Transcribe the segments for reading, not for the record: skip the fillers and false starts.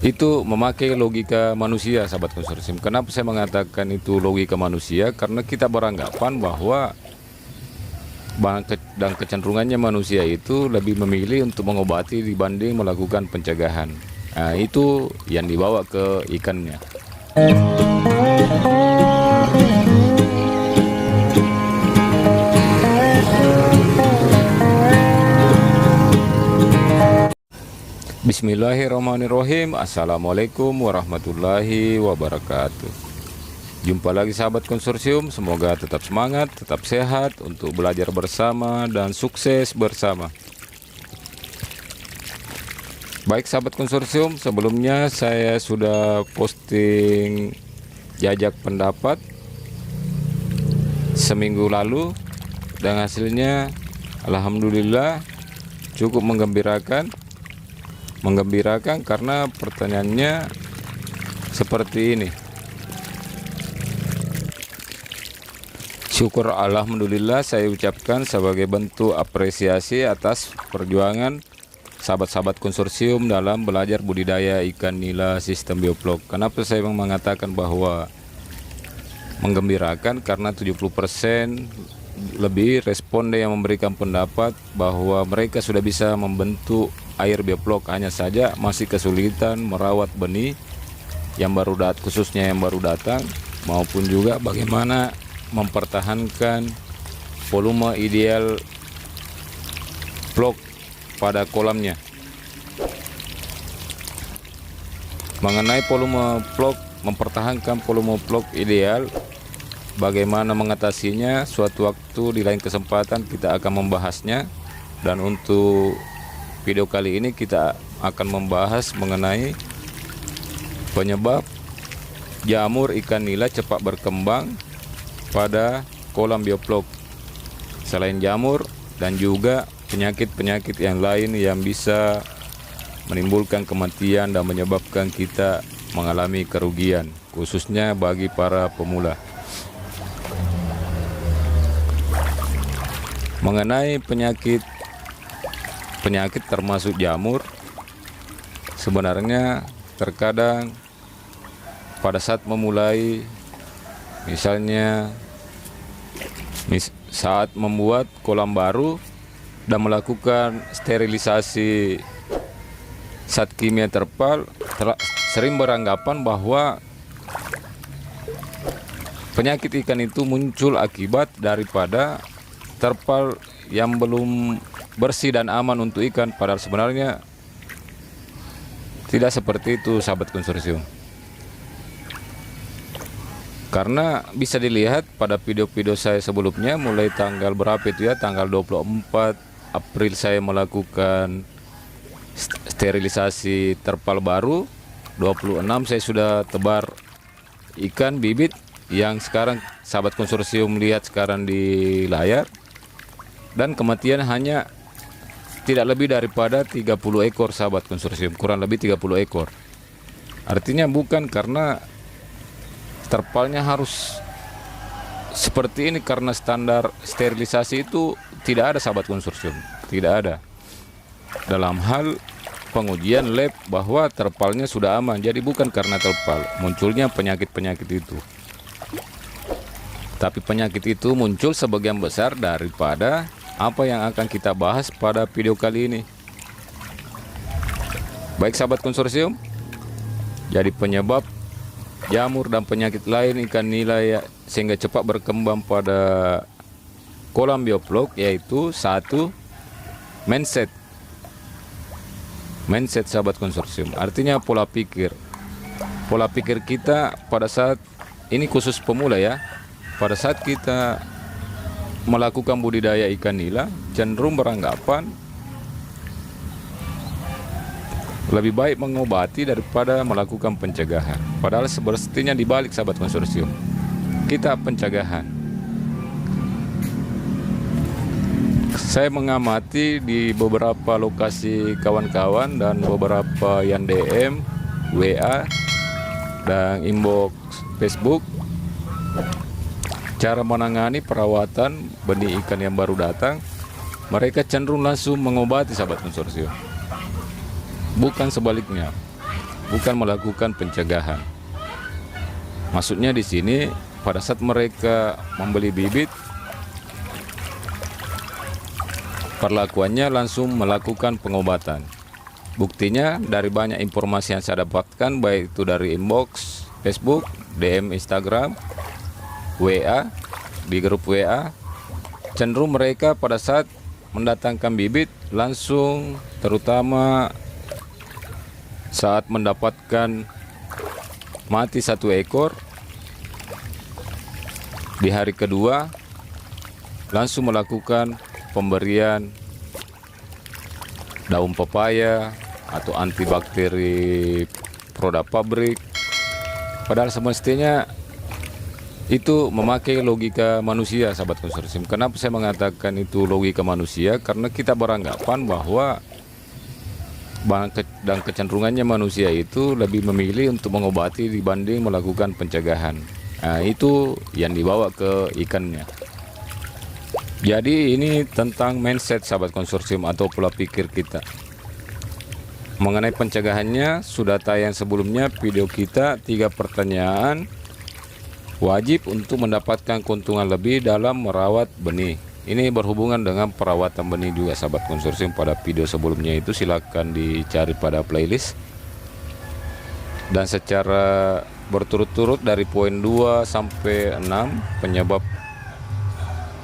Itu memakai logika manusia, sahabat konsorsium. Kenapa saya mengatakan itu logika manusia? Karena kita beranggapan bahwa dan kecenderungannya manusia itu lebih memilih untuk mengobati dibanding melakukan pencegahan. Nah, itu yang dibawa ke ikannya. Bismillahirrahmanirrahim. Assalamualaikum warahmatullahi wabarakatuh. Jumpa lagi sahabat konsorsium. Semoga tetap semangat, tetap sehat untuk belajar bersama dan sukses bersama. Baik sahabat konsorsium, sebelumnya saya sudah posting jajak pendapat seminggu lalu, dan hasilnya alhamdulillah cukup menggembirakan karena pertanyaannya seperti ini. Syukur alhamdulillah saya ucapkan sebagai bentuk apresiasi atas perjuangan sahabat-sahabat konsorsium dalam belajar budidaya ikan nila sistem bioflok. Kenapa saya mengatakan bahwa menggembirakan? Karena 70% lebih responden yang memberikan pendapat bahwa mereka sudah bisa membentuk air bioflok, hanya saja masih kesulitan merawat benih yang baru khususnya yang baru datang, maupun juga bagaimana mempertahankan volume ideal vlog pada kolamnya. Mengenai volume vlog, mempertahankan volume vlog ideal, bagaimana mengatasinya, suatu waktu di lain kesempatan kita akan membahasnya. Dan untuk video kali ini kita akan membahas mengenai penyebab jamur ikan nila cepat berkembang pada kolam bioflok. Selain jamur dan juga penyakit-penyakit yang lain yang bisa menimbulkan kematian dan menyebabkan kita mengalami kerugian, khususnya bagi para pemula. Mengenai penyakit termasuk jamur, sebenarnya terkadang pada saat memulai, misalnya saat membuat kolam baru dan melakukan sterilisasi zat kimia terpal, sering beranggapan bahwa penyakit ikan itu muncul akibat daripada terpal yang belum bersih dan aman untuk ikan. Padahal sebenarnya tidak seperti itu sahabat konsorsium. Karena bisa dilihat pada video-video saya sebelumnya, mulai tanggal berapa itu ya, tanggal 24 April saya melakukan sterilisasi terpal baru, 26 saya sudah tebar ikan bibit yang sekarang sahabat konsorsium lihat sekarang di layar, dan kematian hanya tidak lebih daripada 30 ekor sahabat konsorsium, kurang lebih 30 ekor. Artinya bukan karena terpalnya harus seperti ini, karena standar sterilisasi itu tidak ada sahabat konsorsium, tidak ada dalam hal pengujian lab bahwa terpalnya sudah aman. Jadi bukan karena terpal munculnya penyakit-penyakit itu, tapi penyakit itu muncul sebagian besar daripada apa yang akan kita bahas pada video kali ini. Baik sahabat konsorsium, jadi penyebab jamur dan penyakit lain ikan nila ya, sehingga cepat berkembang pada kolam bioflok, yaitu satu, mindset sahabat konsorsium. Artinya pola pikir kita pada saat ini, khusus pemula ya, pada saat kita melakukan budidaya ikan nila cenderung beranggapan lebih baik mengobati daripada melakukan pencegahan. Padahal semestinya dibalik sahabat konsorsium, kita pencegahan. Saya mengamati di beberapa lokasi kawan-kawan dan beberapa yang DM, WA, dan inbox Facebook, cara menangani perawatan benih ikan yang baru datang, mereka cenderung langsung mengobati sahabat konsorsium, bukan sebaliknya. bukan melakukan pencegahan. Maksudnya di sini pada saat mereka membeli bibit, perlakuannya langsung melakukan pengobatan. Buktinya dari banyak informasi yang saya dapatkan, baik itu dari inbox Facebook, DM Instagram, WA, di grup WA, cenderung mereka pada saat mendatangkan bibit langsung, terutama saat mendapatkan mati 1 ekor, di hari kedua langsung melakukan pemberian daun pepaya atau antibakteri produk pabrik. Padahal semestinya itu memakai logika manusia, sahabat konsorsium. Kenapa saya mengatakan itu logika manusia? Karena kita beranggapan bahwa dan kecenderungannya manusia itu lebih memilih untuk mengobati dibanding melakukan pencegahan. Nah, itu yang dibawa ke ikannya. Jadi ini tentang mindset, sahabat konsorsium, atau pola pikir kita. Mengenai pencegahannya sudah tayang sebelumnya video kita 3 pertanyaan wajib untuk mendapatkan keuntungan lebih dalam merawat benih. Ini berhubungan dengan perawatan benih juga, sahabat konsorsium. Pada video sebelumnya itu silakan dicari pada playlist. Dan secara berturut-turut dari poin 2 sampai 6 penyebab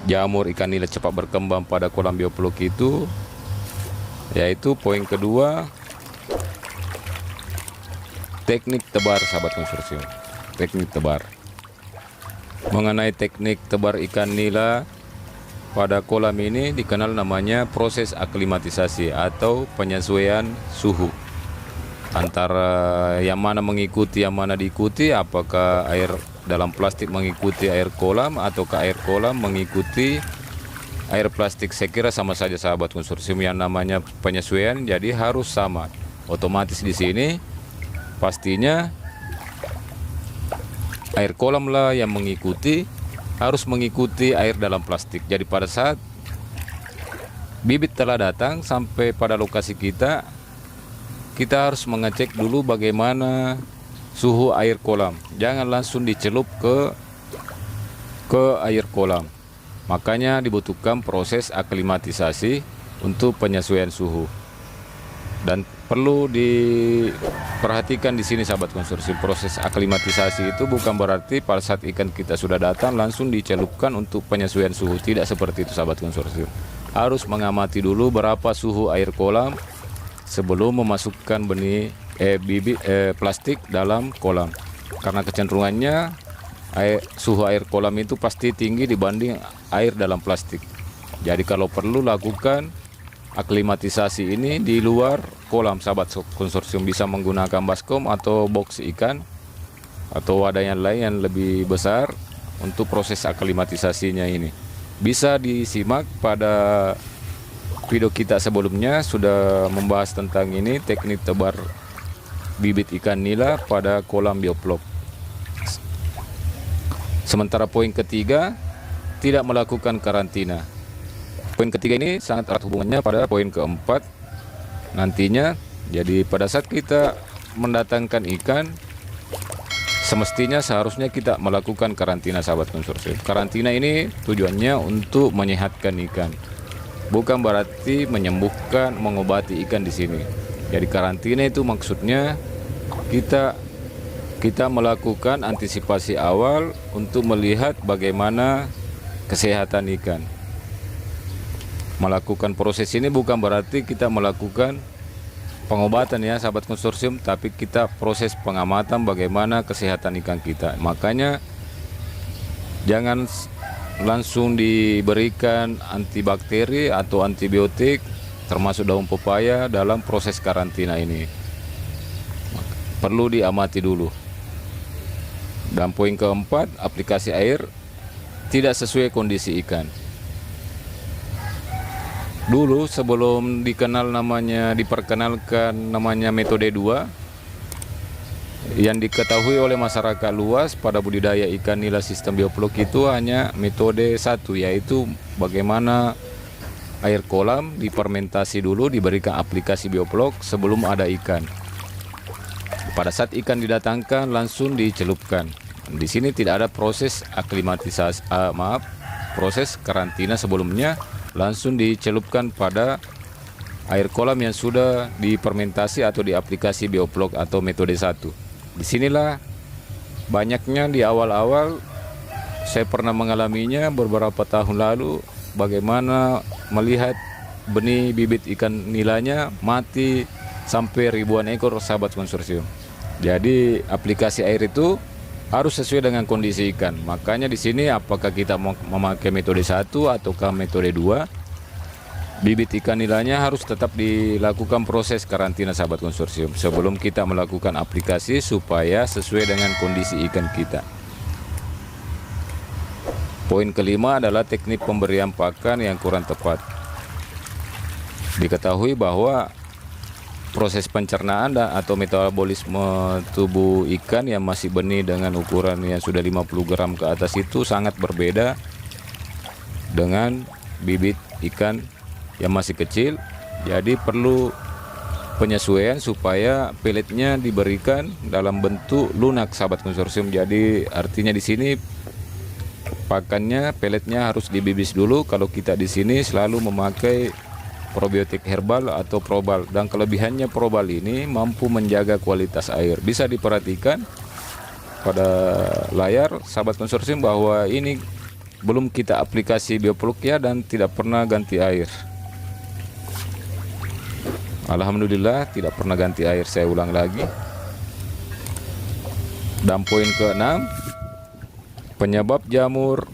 jamur ikan nila cepat berkembang pada kolam bioflok itu, yaitu poin kedua, teknik tebar, sahabat konsorsium. Teknik tebar. Mengenai teknik tebar ikan nila pada kolam ini dikenal namanya proses aklimatisasi atau penyesuaian suhu. Antara yang mana mengikuti, yang mana diikuti, apakah air dalam plastik mengikuti air kolam ataukah air kolam mengikuti air plastik. Saya kira sama saja, sahabat konsorsium, yang namanya penyesuaian jadi harus sama. Otomatis di sini pastinya air kolam lah yang mengikuti, harus mengikuti air dalam plastik. Jadi pada saat bibit telah datang sampai pada lokasi kita harus mengecek dulu bagaimana suhu air kolam. Jangan langsung dicelup ke air kolam. Makanya dibutuhkan proses aklimatisasi untuk penyesuaian suhu. Dan perlu diperhatikan di sini, sahabat konsorsium, proses aklimatisasi itu bukan berarti pada saat ikan kita sudah datang langsung dicelupkan untuk penyesuaian suhu. Tidak seperti itu, sahabat konsorsium. Harus mengamati dulu berapa suhu air kolam sebelum memasukkan bibit plastik dalam kolam. Karena kecenderungannya suhu air kolam itu pasti tinggi dibanding air dalam plastik. Jadi kalau perlu lakukan aklimatisasi ini di luar kolam, sahabat konsorsium. Bisa menggunakan baskom atau box ikan atau wadah yang lain yang lebih besar untuk proses aklimatisasinya ini. Bisa disimak pada video kita sebelumnya, sudah membahas tentang ini, teknik tebar bibit ikan nila pada kolam bioflok. Sementara poin ketiga, tidak melakukan karantina. Poin ketiga ini sangat erat hubungannya pada poin keempat nantinya. Jadi pada saat kita mendatangkan ikan, semestinya seharusnya kita melakukan karantina, sahabat konsorsium. Karantina ini tujuannya untuk menyehatkan ikan, bukan berarti menyembuhkan, mengobati ikan di sini. Jadi karantina itu maksudnya kita melakukan antisipasi awal untuk melihat bagaimana kesehatan ikan. Melakukan proses ini bukan berarti kita melakukan pengobatan ya, sahabat konsorsium, tapi kita proses pengamatan bagaimana kesehatan ikan kita. Makanya jangan langsung diberikan antibakteri atau antibiotik termasuk daun pepaya dalam proses karantina ini. Perlu diamati dulu. Dan poin keempat, aplikasi air tidak sesuai kondisi ikan. Dulu sebelum diperkenalkan namanya metode 2 yang diketahui oleh masyarakat luas pada budidaya ikan nila sistem bioflok itu hanya metode 1, yaitu bagaimana air kolam difermentasi dulu, diberikan aplikasi bioflok sebelum ada ikan. Pada saat ikan didatangkan langsung dicelupkan. Di sini tidak ada proses aklimatisasi, proses karantina sebelumnya, langsung dicelupkan pada air kolam yang sudah difermentasi atau di aplikasi Bioplog atau metode 1. Disinilah banyaknya di awal-awal saya pernah mengalaminya beberapa tahun lalu, bagaimana melihat benih bibit ikan nilanya mati sampai ribuan ekor, sahabat konsorsium. Jadi aplikasi air itu harus sesuai dengan kondisi ikan. Makanya di sini apakah kita mau memakai metode 1 ataukah metode 2, bibit ikan nilainya harus tetap dilakukan proses karantina, sahabat konsorsium, sebelum kita melakukan aplikasi supaya sesuai dengan kondisi ikan kita. Poin kelima adalah teknik pemberian pakan yang kurang tepat. Diketahui bahwa proses pencernaan atau metabolisme tubuh ikan yang masih benih dengan ukuran yang sudah 50 gram ke atas itu sangat berbeda dengan bibit ikan yang masih kecil. Jadi perlu penyesuaian supaya peletnya diberikan dalam bentuk lunak, sahabat konsorsium. Jadi artinya di sini pakannya, peletnya harus dibibis dulu. Kalau kita di sini selalu memakai probiotik herbal atau probal, dan kelebihannya probal ini mampu menjaga kualitas air. Bisa diperhatikan pada layar, sahabat konsorsium, bahwa ini belum kita aplikasi Bioplog ya, dan tidak pernah ganti air. Alhamdulillah tidak pernah ganti air, saya ulang lagi. Dan poin ke-6, penyebab jamur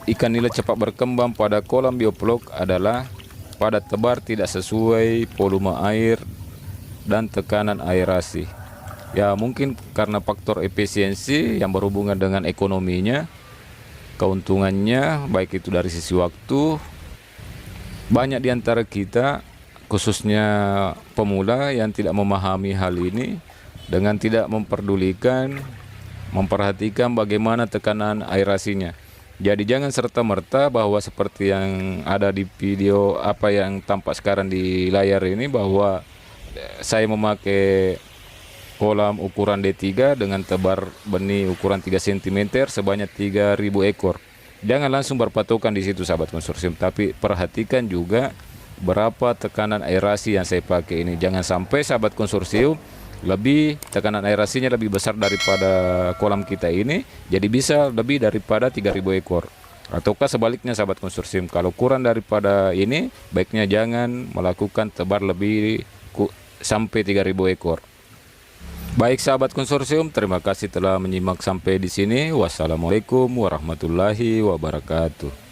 ikan nila cepat berkembang pada kolam Bioplog adalah padat tebar, tidak sesuai volume air dan tekanan aerasi. Ya mungkin karena faktor efisiensi yang berhubungan dengan ekonominya, keuntungannya, baik itu dari sisi waktu. Banyak di antara kita, khususnya pemula, yang tidak memahami hal ini dengan tidak memperhatikan bagaimana tekanan aerasinya. Jadi jangan serta-merta bahwa seperti yang ada di video apa yang tampak sekarang di layar ini, bahwa saya memakai kolam ukuran D3 dengan tebar benih ukuran 3 cm sebanyak 3.000 ekor. Jangan langsung berpatokan di situ, sahabat konsorsium, tapi perhatikan juga berapa tekanan aerasi yang saya pakai ini. Jangan sampai, sahabat konsorsium, tekanan aerasinya lebih besar daripada kolam kita ini, jadi bisa lebih daripada 3.000 ekor. Ataukah sebaliknya, sahabat konsorsium, kalau kurang daripada ini, baiknya jangan melakukan tebar lebih sampai 3.000 ekor. Baik, sahabat konsorsium, terima kasih telah menyimak sampai di sini. Wassalamualaikum warahmatullahi wabarakatuh.